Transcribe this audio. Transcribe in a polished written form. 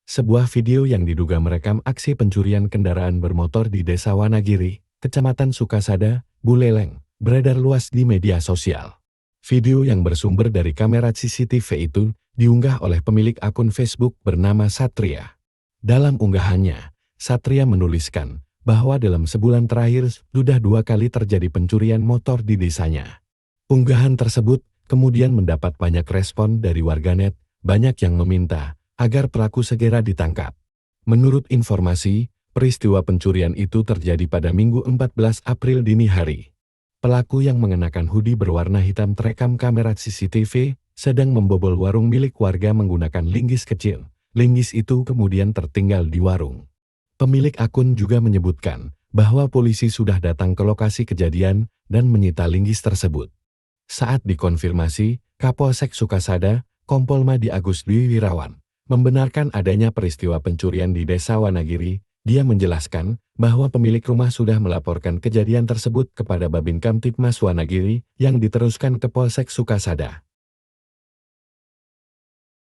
Sebuah video yang diduga merekam aksi pencurian kendaraan bermotor di Desa Wanagiri, Kecamatan Sukasada, Buleleng, beredar luas di media sosial. Video yang bersumber dari kamera CCTV itu diunggah oleh pemilik akun Facebook bernama Satria. Dalam unggahannya, Satria menuliskan bahwa dalam sebulan terakhir sudah 2 kali terjadi pencurian motor di desanya. Unggahan tersebut kemudian mendapat banyak respon dari warganet, banyak yang meminta agar pelaku segera ditangkap. Menurut informasi, peristiwa pencurian itu terjadi pada Minggu 14 April dini hari. Pelaku yang mengenakan hoodie berwarna hitam terekam kamera CCTV sedang membobol warung milik warga menggunakan linggis kecil. Linggis itu kemudian tertinggal di warung. Pemilik akun juga menyebutkan bahwa polisi sudah datang ke lokasi kejadian dan menyita linggis tersebut. Saat dikonfirmasi, Kapolsek Sukasada, Kompol Madi Agus Dwi Wirawan, membenarkan adanya peristiwa pencurian di Desa Wanagiri. Dia menjelaskan bahwa pemilik rumah sudah melaporkan kejadian tersebut kepada Babin Kamtibmas Wanagiri yang diteruskan ke Polsek Sukasada.